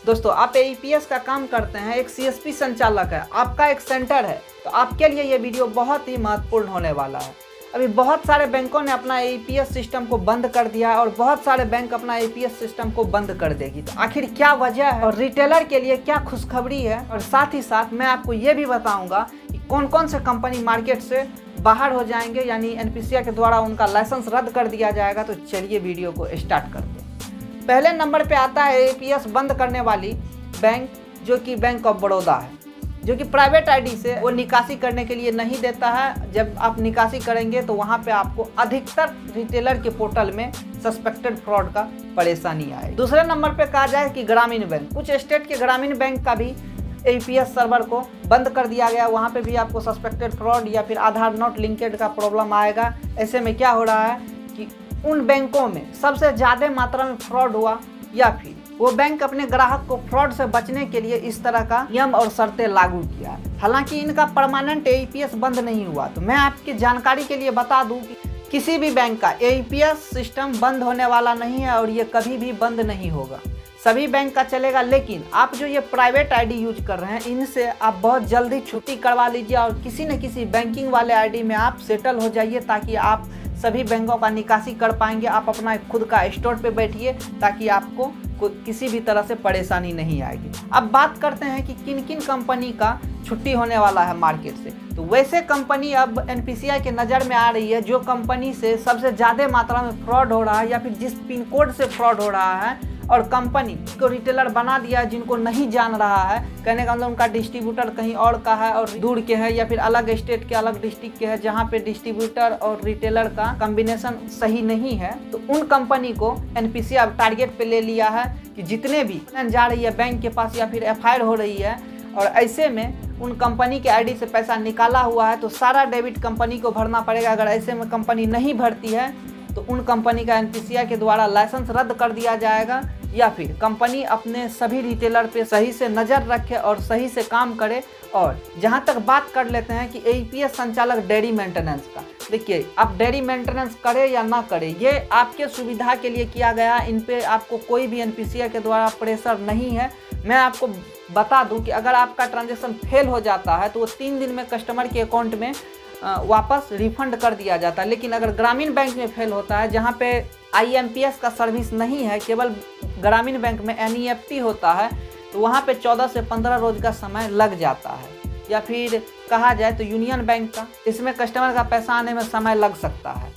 दोस्तों आप एईपीएस का काम करते हैं, एक सीएसपी संचालक है, आपका एक सेंटर है, तो आपके लिए ये वीडियो बहुत ही महत्वपूर्ण होने वाला है। अभी बहुत सारे बैंकों ने अपना एईपीएस सिस्टम को बंद कर दिया है और बहुत सारे बैंक अपना एईपीएस सिस्टम को बंद कर देगी। तो आखिर क्या वजह है और रिटेलर के लिए क्या खुशखबरी है, और साथ ही साथ मैं आपको ये भी बताऊंगा कि कौन कौन से कंपनी मार्केट से बाहर हो जाएंगे, यानी एनपीसीआई के द्वारा उनका लाइसेंस रद्द कर दिया जाएगा। तो चलिए वीडियो को स्टार्ट करते हैं। पहले नंबर पे आता है एईपीएस बंद करने वाली बैंक, जो कि बैंक ऑफ बड़ौदा है, जो कि प्राइवेट आईडी से वो निकासी करने के लिए नहीं देता है। जब आप निकासी करेंगे तो वहाँ पे आपको अधिकतर रिटेलर के पोर्टल में सस्पेक्टेड फ्रॉड का परेशानी आए। दूसरे नंबर पे कहा जाए कि ग्रामीण बैंक, कुछ स्टेट के ग्रामीण बैंक का भी एईपीएस सर्वर को बंद कर दिया गया। वहाँ पे भी आपको सस्पेक्टेड फ्रॉड या फिर आधार नॉट लिंकेड का प्रॉब्लम आएगा। ऐसे में क्या हो रहा है कि उन बैंकों में सबसे ज़्यादा मात्रा में फ्रॉड हुआ, या फिर वो बैंक अपने ग्राहक को फ्रॉड से बचने के लिए इस तरह का नियम और शर्तें लागू किया। हालांकि इनका परमानेंट एईपीएस बंद नहीं हुआ। तो मैं आपकी जानकारी के लिए बता दूं कि किसी भी बैंक का एईपीएस सिस्टम बंद होने वाला नहीं है और ये कभी भी बंद नहीं होगा, सभी बैंक का चलेगा। लेकिन आप जो ये प्राइवेट आईडी यूज कर रहे हैं, इनसे आप बहुत जल्दी छुट्टी करवा लीजिए और किसी न किसी बैंकिंग वाले आईडी में आप सेटल हो जाइए, ताकि आप सभी बैंकों का निकासी कर पाएंगे। आप अपना खुद का स्टोर पे बैठिए, ताकि आपको किसी भी तरह से परेशानी नहीं आएगी। अब बात करते हैं कि किन किन कंपनी का छुट्टी होने वाला है मार्केट से। तो वैसे कंपनी अब एनपीसीआई के नज़र में आ रही है जो कंपनी से सबसे ज़्यादा मात्रा में फ्रॉड हो रहा है, या फिर जिस पिन कोड से फ्रॉड हो रहा है, और कंपनी को रिटेलर बना दिया है जिनको नहीं जान रहा है। कहने का मतलब उनका डिस्ट्रीब्यूटर कहीं और का है और दूर के है, या फिर अलग स्टेट के अलग डिस्ट्रिक्ट के है, जहाँ पे डिस्ट्रीब्यूटर और रिटेलर का कॉम्बिनेशन सही नहीं है। तो उन कंपनी को एनपीसीआई टारगेट पे ले लिया है कि जितने भी जा रही है बैंक के पास या फिर एफआईआर हो रही है, और ऐसे में उन कंपनी के आईडी से पैसा निकाला हुआ है, तो सारा डेबिट कंपनी को भरना पड़ेगा। अगर ऐसे में कंपनी नहीं भरती है तो उन कंपनी का एनपीसीआई के द्वारा लाइसेंस रद्द कर दिया जाएगा, या फिर कंपनी अपने सभी रिटेलर पे सही से नज़र रखे और सही से काम करे। और जहां तक बात कर लेते हैं कि एईपीएस संचालक डेयरी मेंटेनेंस का, देखिए आप डेयरी मेंटेनेंस करें या ना करें, ये आपके सुविधा के लिए किया गया। इन पे आपको कोई भी एनपीसीआई के द्वारा प्रेशर नहीं है। मैं आपको बता दूं कि अगर आपका ट्रांजेक्शन फेल हो जाता है तो वो 3 दिन में कस्टमर के अकाउंट में वापस रिफंड कर दिया जाता है। लेकिन अगर ग्रामीण बैंक में फेल होता है, जहाँ पे आईएमपीएस का सर्विस नहीं है, केवल ग्रामीण बैंक में एनईएफटी होता है, तो वहाँ पे 14 से 15 रोज का समय लग जाता है। या फिर कहा जाए तो यूनियन बैंक का, इसमें कस्टमर का पैसा आने में समय लग सकता है।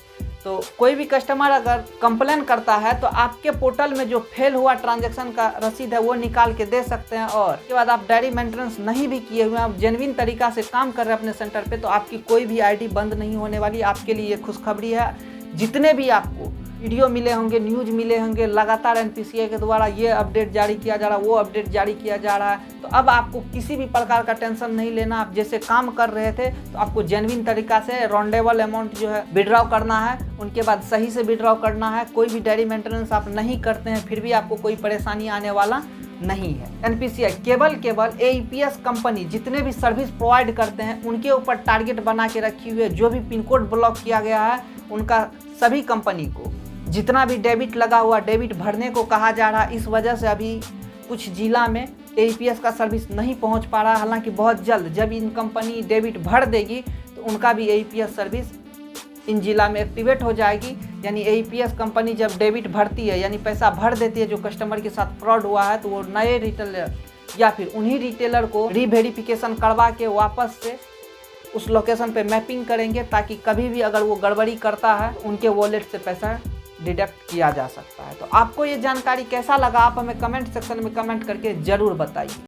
तो कोई भी कस्टमर अगर कंप्लेन करता है तो आपके पोर्टल में जो फेल हुआ ट्रांजैक्शन का रसीद है वो निकाल के दे सकते हैं। और उसके बाद आप डायरी मेंटेनेंस नहीं भी किए हुए हैं, आप जेन्युइन तरीका से काम कर रहे हैं अपने सेंटर पे, तो आपकी कोई भी आईडी बंद नहीं होने वाली। आपके लिए ये खुशखबरी है। जितने भी आपको वीडियो मिले होंगे, न्यूज मिले होंगे, लगातार एनपीसीआई के द्वारा ये अपडेट जारी किया जा रहा है, वो अपडेट जारी किया जा रहा है, तो अब आपको किसी भी प्रकार का टेंशन नहीं लेना। आप जैसे काम कर रहे थे तो आपको जेन्युइन तरीका से रॉन्डेबल अमाउंट जो है विड्रॉ करना है, उनके बाद सही से विड्रॉ करना है। कोई भी डायरी मेंटेनेंस आप नहीं करते हैं फिर भी आपको कोई परेशानी आने वाला नहीं है। एनपीसीआई केवल एईपीएस कंपनी जितने भी सर्विस प्रोवाइड करते हैं उनके ऊपर टारगेट बना के रखी हुई है। जो भी पिन कोड ब्लॉक किया गया है उनका सभी कंपनी को जितना भी डेबिट लगा हुआ डेबिट भरने को कहा जा रहा है। इस वजह से अभी कुछ जिला में एईपीएस का सर्विस नहीं पहुंच पा रहा। हालांकि बहुत जल्द जब इन कंपनी डेबिट भर देगी तो उनका भी एईपीएस सर्विस इन जिला में एक्टिवेट हो जाएगी। यानी एईपीएस कंपनी जब डेबिट भरती है, यानी पैसा भर देती है जो कस्टमर के साथ फ्रॉड हुआ है, तो वो नए रिटेलर या फिर उन्हीं रिटेलर को रीवेरिफिकेशन करवा के वापस से उस लोकेशन पे मैपिंग करेंगे, ताकि कभी भी अगर वो गड़बड़ी करता है उनके वॉलेट से पैसा डिडक्ट किया जा सकता है। तो आपको ये जानकारी कैसा लगा, आप हमें कमेंट सेक्शन में कमेंट करके ज़रूर बताइए।